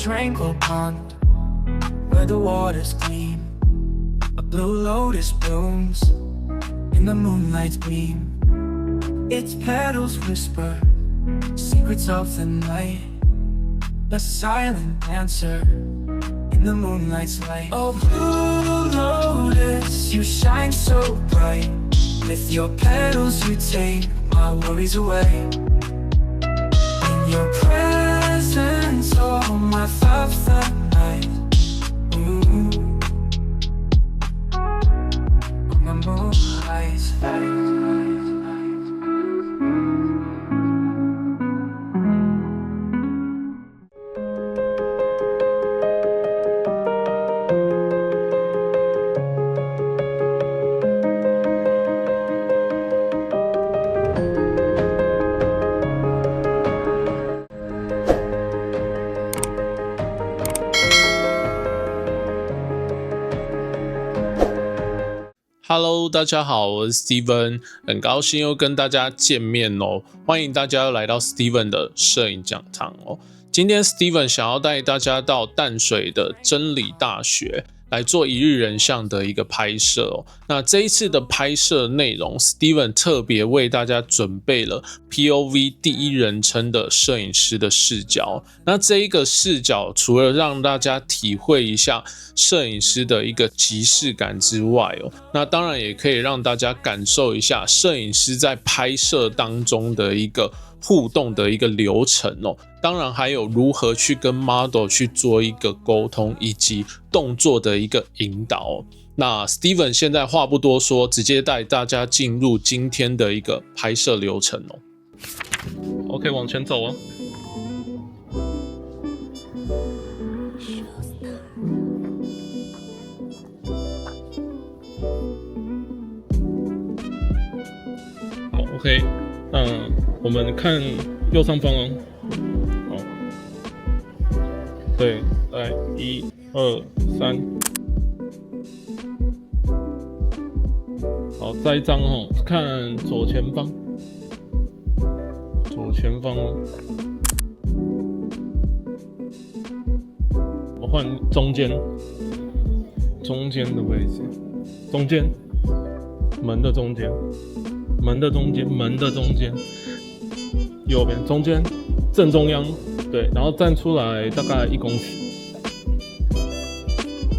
tranquil pond where the waters gleam. A blue lotus blooms in the moonlight's beam. Its petals whisper secrets of the night. A silent dancer in the moonlight's light. Oh, blue lotus, you shine so bright. With your petals you take my worries away. In your presence, all my thoughts that night. On the moonlight's light. Hello， 大家好，我是 Steven， 很高兴又跟大家见面哦。欢迎大家来到 Steven 的摄影讲堂哦。今天 Steven 想要带大家到淡水的真理大学来做一日人像的一个拍摄哦。那这一次的拍摄内容 ，Steven 特别为大家准备了 POV 第一人称的摄影师的视角。那这一个视角，除了让大家体会一下摄影师的一个即视感之外哦，那当然也可以让大家感受一下摄影师在拍摄当中的一个互动的一个流程哦。当然还有如何去跟 model 去做一个沟通，以及动作的一个引导哦。那 Steven 现在话不多说，直接带大家进入今天的一个拍摄流程哦。OK， 往前走哦。好 ，OK， 我们看右上方哦。对，来1、2、3，好，再一张哦，看左前方，左前方哦，我换中间，中间的位置，中间，门的中间，门的中间，门的中间，右边中间，正中央。对，然后站出来大概1公尺，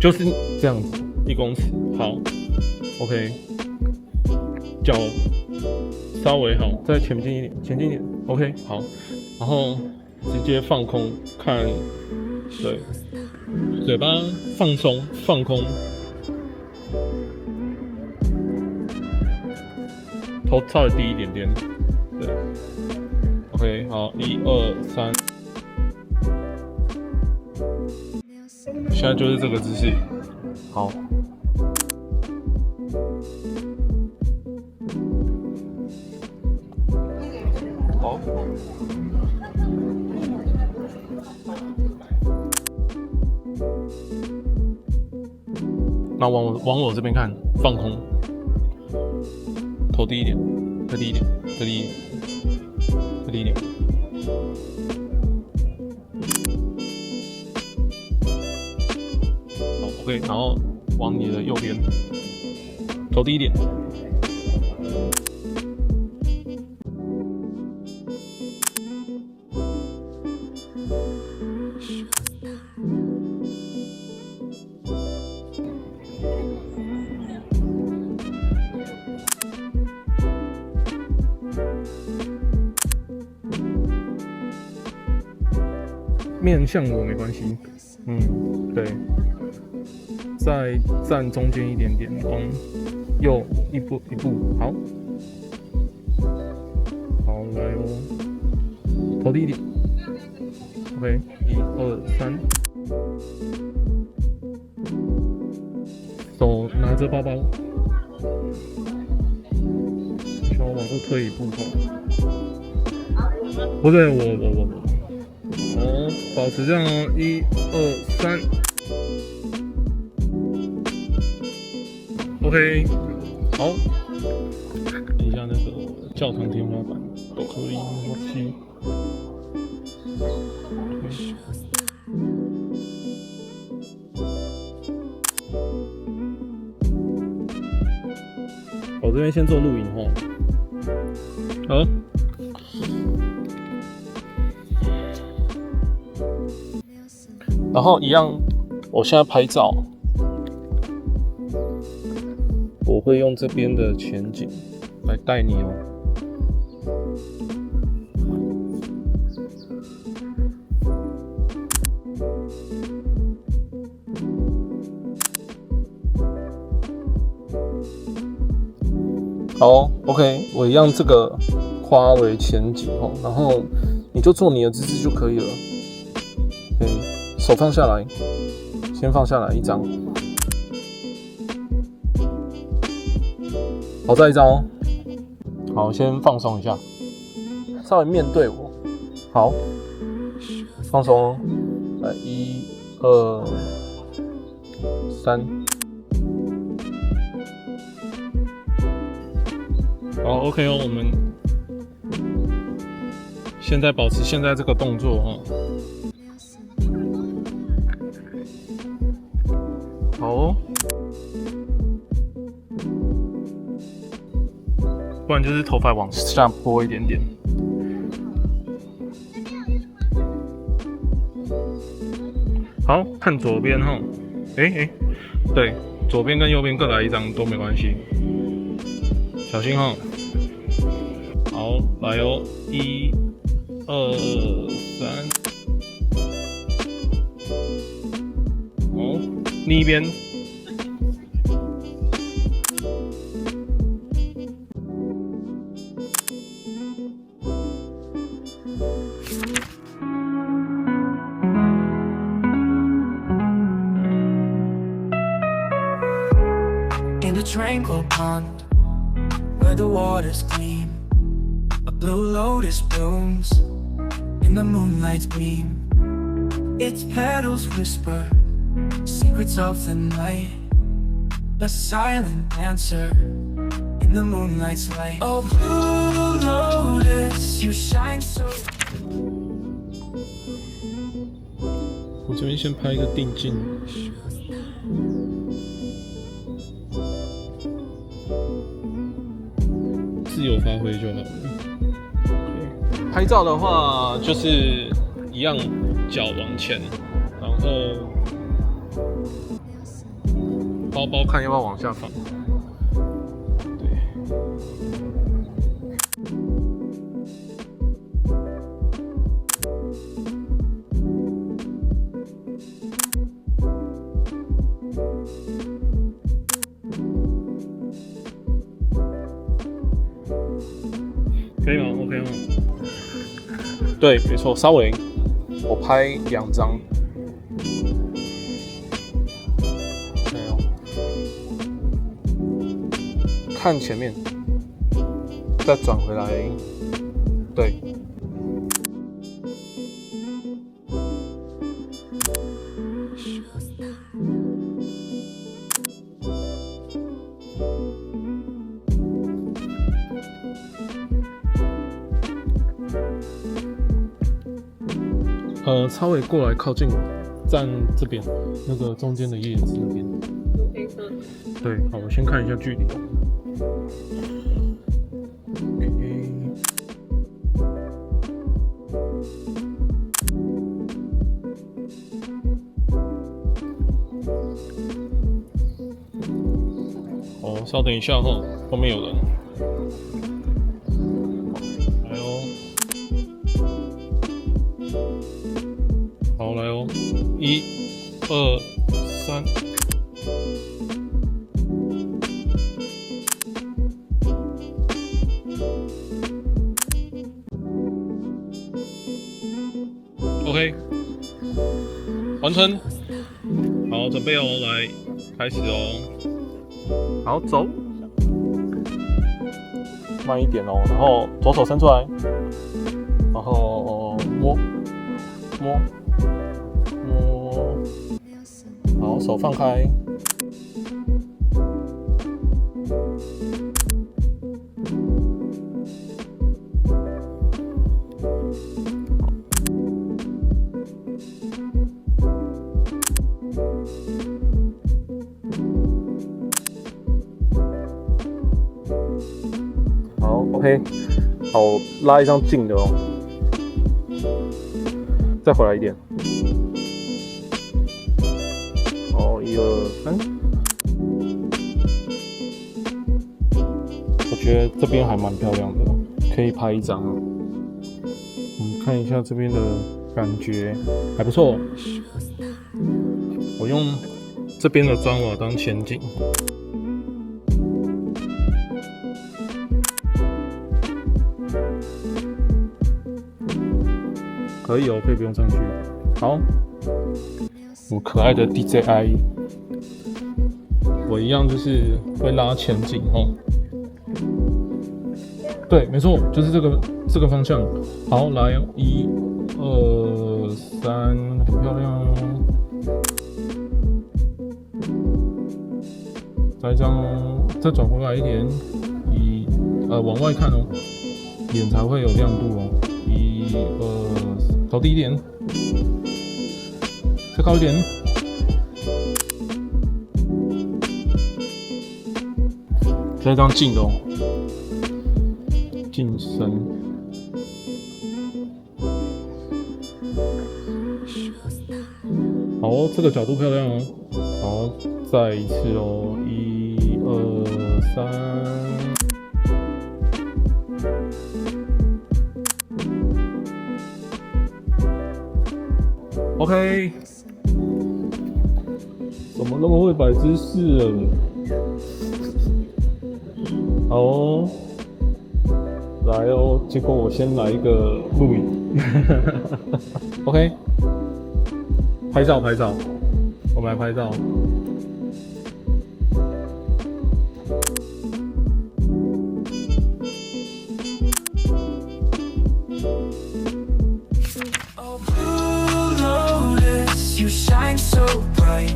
就是这样子，1公尺。好 ，OK， 脚稍微好，再前进一点，前进一点 ，OK， 好，然后直接放空看，对，嘴巴放松放空，头稍微低一点点，对 ，OK， 好，1、2、3。现在就是这个姿势，好。好。那往我这边看，放空，头低一点，再低一点，再低一点，再低一点。OK， 然后往你的右边，头低一点。面向我没关系，对。再站中间一点点，往右一步，好，好来哦，头低一点 ，OK， 1、2、3，手拿着包包，需要往后退一步不对，我，好，保持这样哦，1、2、3。OK， 好，看一下那个教堂天花板都可以，默契。我这边先做录影哦。好，然后一样，我现在拍照，我会用这边的前景来带你哦。好 ，OK， 我一样这个花为前景哦，然后你就做你的姿势就可以了。OK， 手放下来，先放下来一张，好，再一张哦。好，先放松一下，稍微面对我。好，放松哦。来，1、2、3。好 ，OK 哦，我们现在保持现在这个动作哦。好哦，不然就是头发往下拨一点点。好，看左边哈，对，左边跟右边各来一张都没关系，小心哈。好，来哦，1、2、3。好，另一边。In a tranquil pond where the waters gleam, a blue lotus blooms in the moonlight's beam. Its petals whisper secrets of the night, a silent dancer in the moonlight's light. Oh, blue lotus, you shine so. 我这边先拍一个定镜。自由发挥就好了。拍照的话，就是一样，脚往前，然后包包看要不要往下放。对。可以吗 ？OK 吗？对，没错，稍微我拍2张。没有，看前面，再转回来，对。稍微过来靠近我，站这边那个中间的叶子那边。黑色的。对，好，我先看一下距离。哦，稍等一下哈，后面有人。来哦。好，来哦，1、2、3。OK， 完成。好，准备哦，来，开始哦。好，走，慢一点哦，然后左手伸出来，然后摸。好，手放开。OK， 好，拉一张近的哦，再回来一点。好，1、2、3。我觉得这边还蛮漂亮的，可以拍一张。我们看一下这边的感觉，还不错。我用这边的砖瓦当前景。可以哦，可以不用上去。好，我可爱的 DJI， 我一样就是会拉前景哦。对，没错，就是这个方向。好，来，1、2、3，很漂亮哦。再一张，再转回来一点，往外看哦，脸才会有亮度哦。1、2，头低一点，再高一点。这张近的哦，近身。好哦，这个角度漂亮哦。好，再一次哦，1、2、3。OK， 怎么那么会摆姿势了？好哦，来哦，结果我先来一个录影。OK， 拍照，我们来拍照。You shine so bright.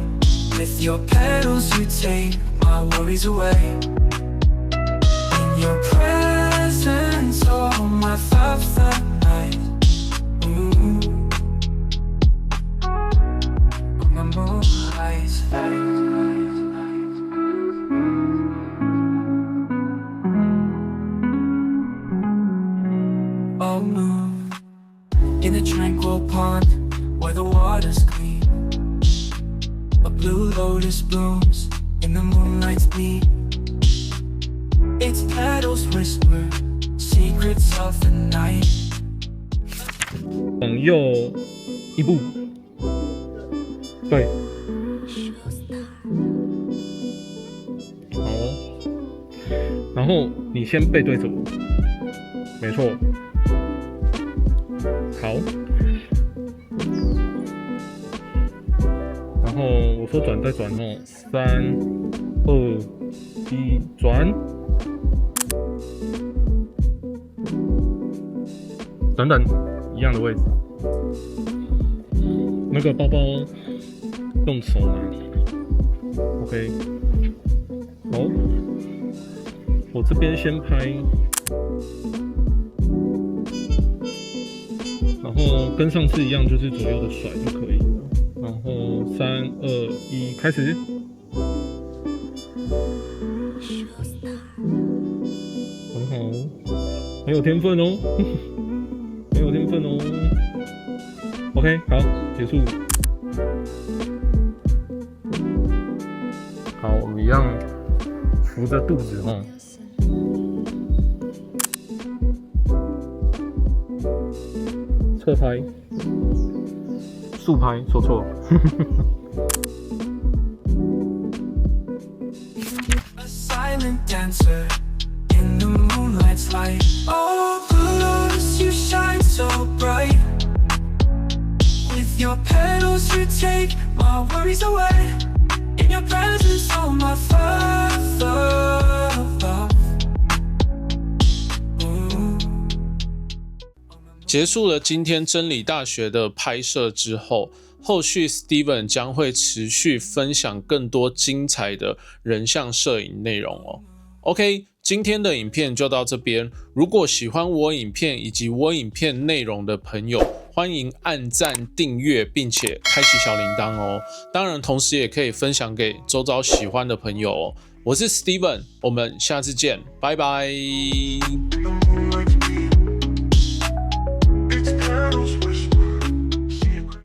With your petals you take my worries away. In your presence all my thoughts at night. On the moonlight. Oh moon, in a tranquil pond where the water's clean. A blue lotus blooms in the moonlight's beam. Its petals whisper secrets of the night. 往右一步，对，好，然后你先背对着我，没错，好。然后我说转再转哦，3、2、1，转，等等，一样的位置。那个包包用手拿 ，OK。好，我这边先拍，然后跟上次一样，就是左右的甩就可以了。然后3、2、1，开始。很好，很有天分哦，很有天分哦。OK， 好，结束。好，我们一样扶着肚子哦。侧拍。速拍，说错了。A silent dancer in the moonlight's light. Oh, blue lotus, you shine so bright. With your petals, you take my worries away. In your presence, all my thoughts of love. 结束了今天真理大学的拍摄之后，后续 Steven 将会持续分享更多精彩的人像摄影内容哦。OK， 今天的影片就到这边。如果喜欢我影片以及我影片内容的朋友，欢迎按赞、订阅，并且开启小铃铛哦。当然，同时也可以分享给周遭喜欢的朋友哦。我是 Steven， 我们下次见，拜拜。